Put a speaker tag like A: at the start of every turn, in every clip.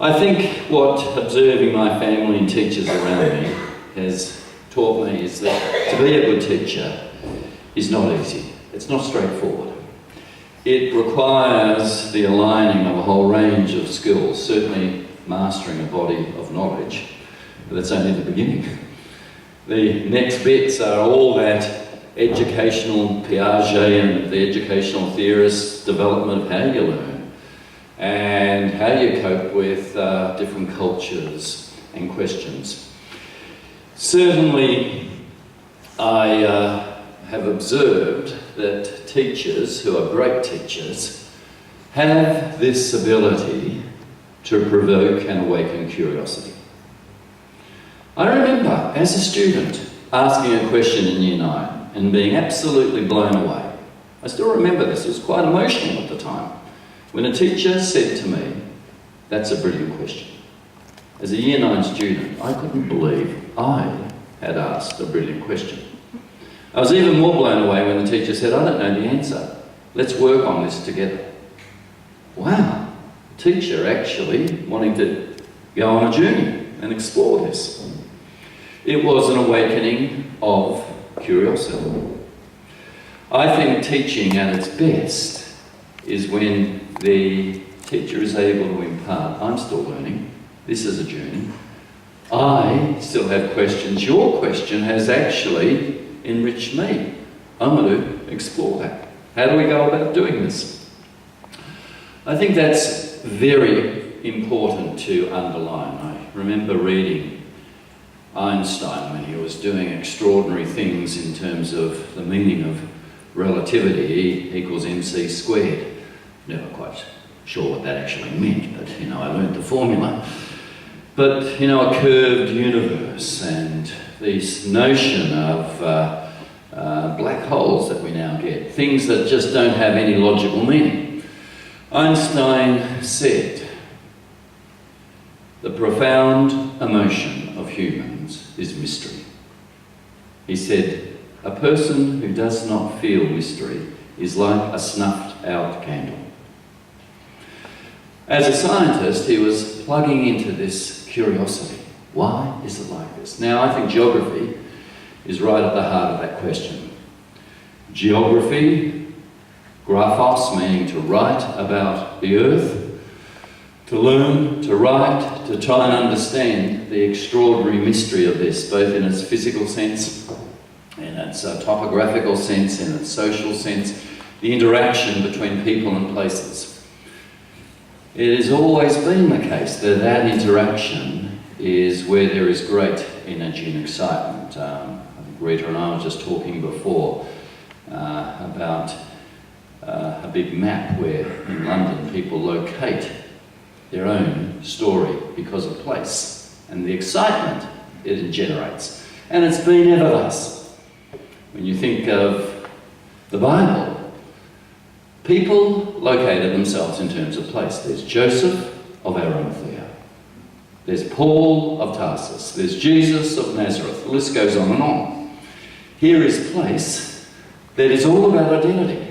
A: I think what observing my family and teachers around me has taught me is that to be a good teacher is not easy. It's not straightforward. It requires the aligning of a whole range of skills, certainly mastering a body of knowledge, but that's only the beginning. The next bits are all that educational Piaget and the educational theorists' development of how you learn and how you cope with different cultures and questions. Certainly, I have observed that teachers who are great teachers have this ability to provoke and awaken curiosity. I remember, as a student, asking a question in Year 9 and being absolutely blown away. I still remember this, it was quite emotional at the time, when a teacher said to me, "That's a brilliant question." As a Year 9 student, I couldn't believe I had asked a brilliant question. I was even more blown away when the teacher said, "I don't know the answer. Let's work on this together." Wow, teacher actually wanting to go on a journey and explore this. It was an awakening of curiosity. I think teaching at its best is when the teacher is able to impart, "I'm still learning, this is a journey, I still have questions, your question has actually enriched me, I'm going to explore that. How do we go about doing this?" I think that's very important to underline. I remember reading Einstein when he was doing extraordinary things in terms of the meaning of relativity, E equals mc squared. Never quite sure what that actually meant, but I learned the formula. But a curved universe and this notion of black holes that we now get, things that just don't have any logical meaning. Einstein said, "The profound emotion of humans is mystery." He said, "A person who does not feel mystery is like a snuffed out candle." As a scientist, he was plugging into this curiosity. Why is it like this? Now, I think geography is right at the heart of that question. Geography, graphos, meaning to write about the earth, to learn, to write, to try and understand the extraordinary mystery of this, both in its physical sense, in its topographical sense, in its social sense, the interaction between people and places. It has always been the case that that interaction is where there is great energy and excitement. I think Rita and I were just talking before about a big map where in London people locate their own story because of place and the excitement it generates. And it's been ever thus. When you think of the Bible, people located themselves in terms of place. There's Joseph of Arimathea. There's Paul of Tarsus. There's Jesus of Nazareth. The list goes on and on. Here is place that is all about identity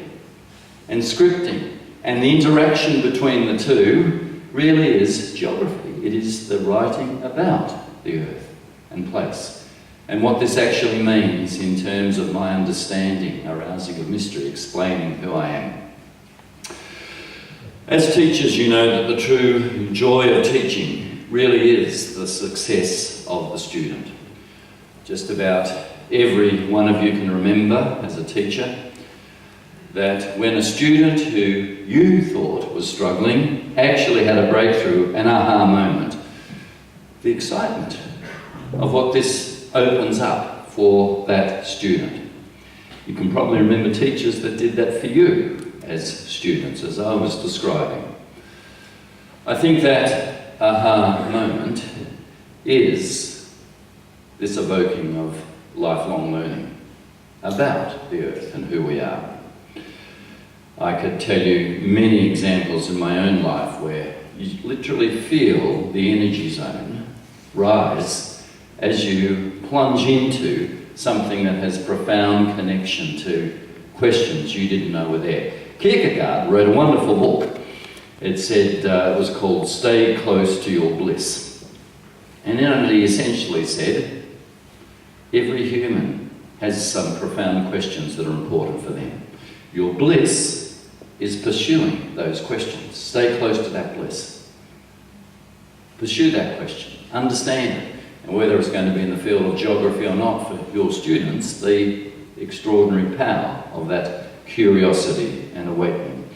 A: and scripting, and the interaction between the two really is geography. It is the writing about the earth and place, and what this actually means in terms of my understanding, arousing of mystery, explaining who I am. As teachers, you know that the true joy of teaching really is the success of the student. Just about every one of you can remember as a teacher that when a student who you thought was struggling actually had a breakthrough, an aha moment, the excitement of what this opens up for that student. You can probably remember teachers that did that for you as students, as I was describing. I think that aha moment is this evoking of lifelong learning about the earth and who we are. I could tell you many examples in my own life where you literally feel the energy zone rise as you plunge into something that has profound connection to questions you didn't know were there. Kierkegaard wrote a wonderful book It said, it was called Stay Close to Your Bliss. And in it he essentially said, every human has some profound questions that are important for them. Your bliss is pursuing those questions. Stay close to that bliss. Pursue that question. Understand it. And whether it's going to be in the field of geography or not for your students, the extraordinary power of that curiosity and awakening.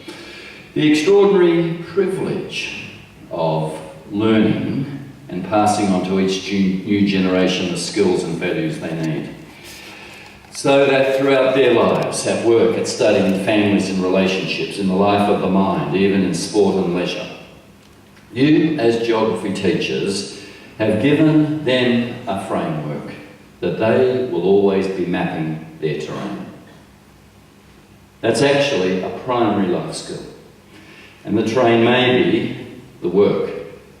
A: The extraordinary privilege of learning and passing on to each new generation the skills and values they need, so that throughout their lives, at work, at study, in families, in relationships, in the life of the mind, even in sport and leisure, you, as geography teachers, have given them a framework that they will always be mapping their terrain. That's actually a primary life skill. And the terrain may be the work,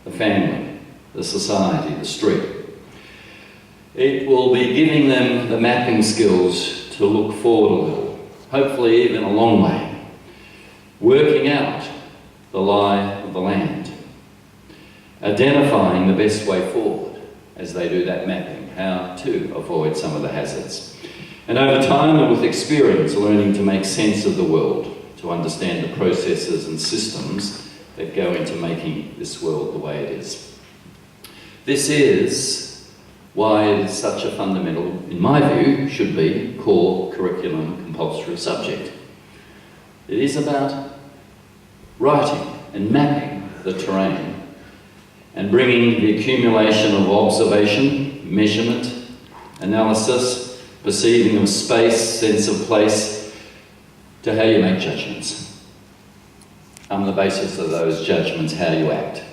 A: the family, the society, the street. It will be giving them the mapping skills to look forward a little, hopefully even a long way, working out the lie of the land, identifying the best way forward as they do that mapping, how to avoid some of the hazards. And over time and with experience, learning to make sense of the world, to understand the processes and systems that go into making this world the way it is. This is why it is such a fundamental, in my view, should be core curriculum compulsory subject. It is about writing and mapping the terrain and bringing the accumulation of observation, measurement, analysis, perceiving of space, sense of place, to how you make judgments. On the basis of those judgments, how you act.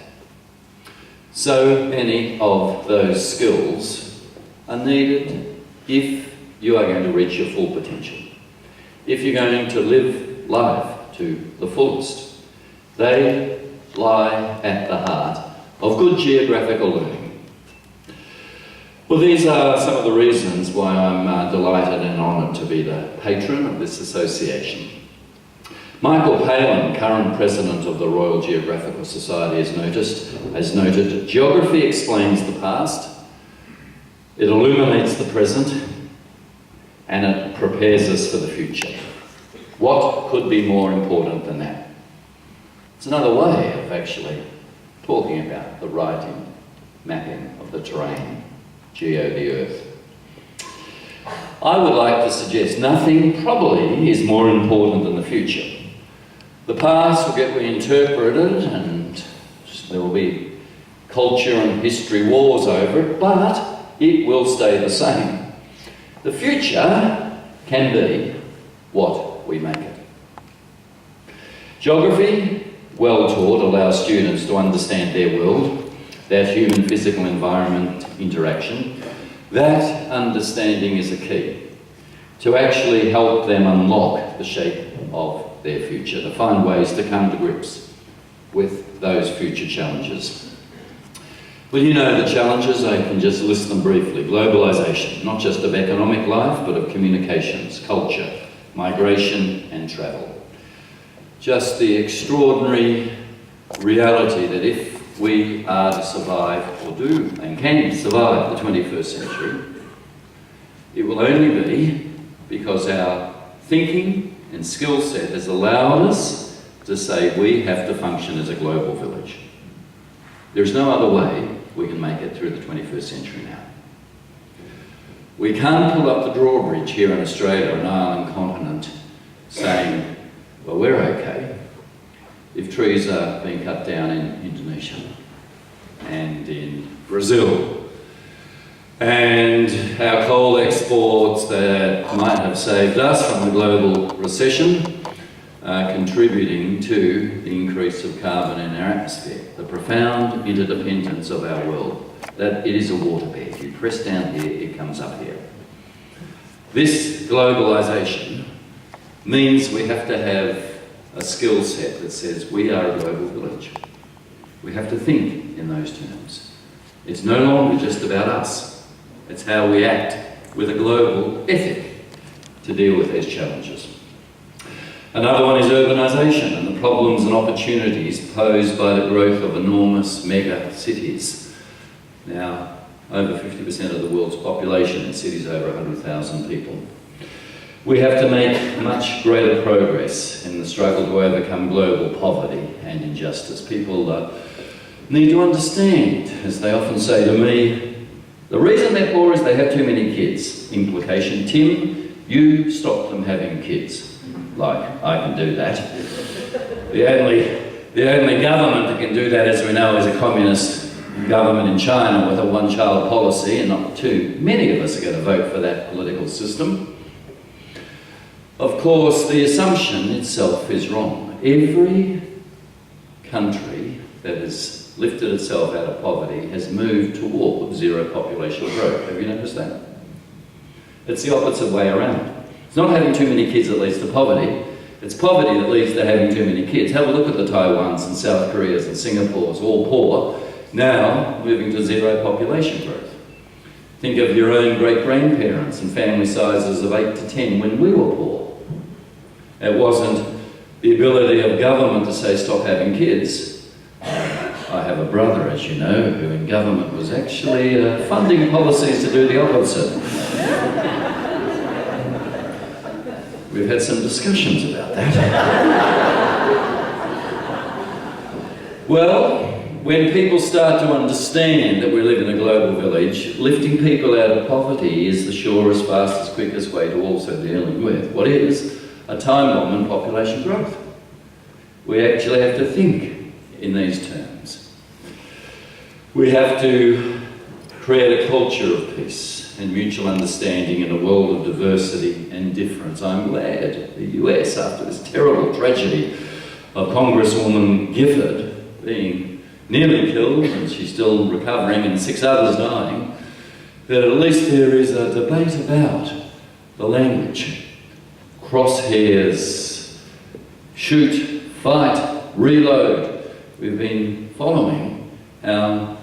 A: So many of those skills are needed if you are going to reach your full potential. If you're going to live life to the fullest. They lie at the heart of good geographical learning. Well, these are some of the reasons why I'm delighted and honoured to be the patron of this association. Michael Palin, current president of the Royal Geographical Society, has noted, geography explains the past, it illuminates the present, and it prepares us for the future. What could be more important than that? It's another way of actually talking about the writing, mapping of the terrain, geo, the earth. I would like to suggest nothing probably is more important than the future. The past will get reinterpreted and there will be culture and history wars over it, but it will stay the same. The future can be what we make it. Geography, well taught, allows students to understand their world, that human physical environment interaction. That understanding is a key to actually help them unlock the shape of their future, to find ways to come to grips with those future challenges. Well, you know the challenges, I can just list them briefly. Globalisation, not just of economic life, but of communications, culture, migration and travel. Just the extraordinary reality that if we are to survive, or do and can survive the 21st century, it will only be because our thinking and skill set has allowed us to say we have to function as a global village. There's no other way we can make it through the 21st century now. We can't pull up the drawbridge here in Australia, an island continent, saying, well, we're okay, if trees are being cut down in Indonesia and in Brazil, and our coal exports that might have saved us from the global recession are contributing to the increase of carbon in our atmosphere, the profound interdependence of our world, that it is a waterbed. You press down here, it comes up here. This globalisation means we have to have a skill set that says we are a global village. We have to think in those terms. It's no longer just about us. It's how we act with a global ethic to deal with these challenges. Another one is urbanisation and the problems and opportunities posed by the growth of enormous mega cities. Now, over 50% of the world's population in cities over 100,000 people. We have to make much greater progress in the struggle to overcome global poverty and injustice. People need to understand, as they often say to me, the reason they're poor is they have too many kids. Implication, Tim, you stop them having kids. Like, I can do that. The only government that can do that, as we know, is a communist government in China with a one-child policy, and not too many of us are going to vote for that political system. Of course, the assumption itself is wrong. Every country that has lifted itself out of poverty has moved towards zero population growth. Have you noticed that? It's the opposite way around. It's not having too many kids that leads to poverty. It's poverty that leads to having too many kids. Have a look at the Taiwans and South Koreas and Singapores, all poor, now moving to zero population growth. Think of your own great-grandparents and family sizes of 8 to 10 when we were poor. It wasn't the ability of government to say stop having kids. I have a brother, as you know, who in government was actually funding policies to do the opposite. We've had some discussions about that. Well, when people start to understand that we live in a global village, lifting people out of poverty is the surest, fastest, quickest way to also dealing with what is a time bomb in population growth. We actually have to think in these terms. We have to create a culture of peace and mutual understanding in a world of diversity and difference. I'm glad the US, after this terrible tragedy of Congresswoman Gifford being nearly killed, and she's still recovering, and 6 others dying, that at least there is a debate about the language. Crosshairs, shoot, fight, reload. We've been following how,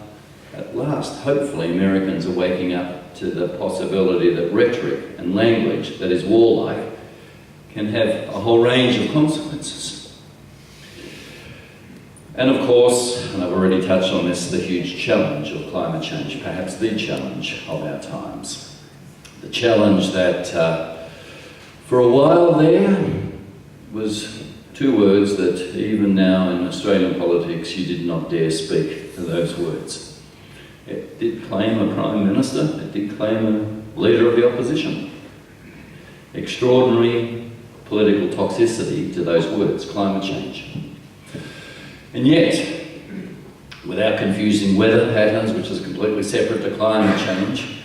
A: at last, hopefully, Americans are waking up to the possibility that rhetoric and language that is warlike can have a whole range of consequences. And of course, and I've already touched on this, the huge challenge of climate change, perhaps the challenge of our times. The challenge that for a while there was 2 words that even now in Australian politics you did not dare speak to those words. It did claim a Prime Minister, it did claim a Leader of the Opposition. Extraordinary political toxicity to those words, climate change. And yet, without confusing weather patterns, which is completely separate to climate change,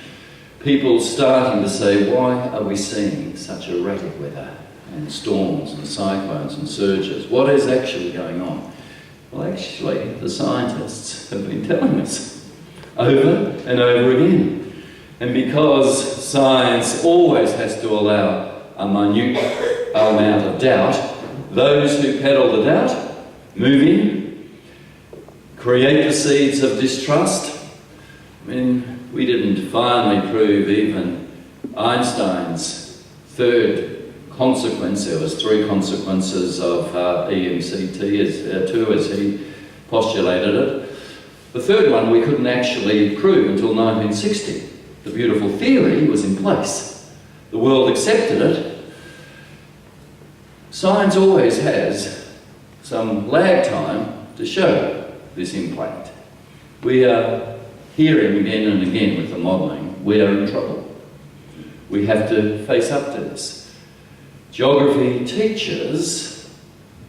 A: people starting to say, why are we seeing such erratic weather and storms and cyclones and surges? What is actually going on? Well, actually, the scientists have been telling us over and over again. And because science always has to allow a minute amount of doubt, those who peddle the doubt move in, create the seeds of distrust. I mean, we didn't finally prove even Einstein's third consequence. There was 3 consequences of EMCT, 2 as he postulated it. The third one we couldn't actually prove until 1960. The beautiful theory was in place. The world accepted it. Science always has some lag time to show this impact. We are hearing again and again with the modelling, we are in trouble. We have to face up to this. Geography teachers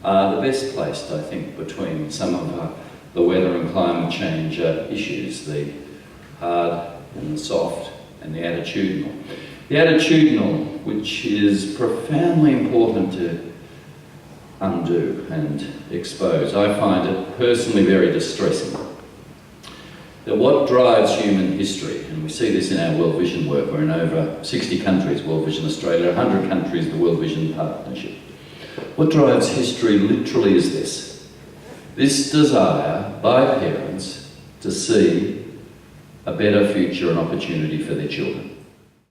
A: are the best placed, I think, between some of the weather and climate change issues, the hard and the soft and the attitudinal. The attitudinal, which is profoundly important to undo and expose. I find it personally very distressing that what drives human history, and we see this in our World Vision work, we're in over 60 countries, World Vision Australia, 100 countries, the World Vision Partnership. What drives history literally is this desire by parents to see a better future and opportunity for their children.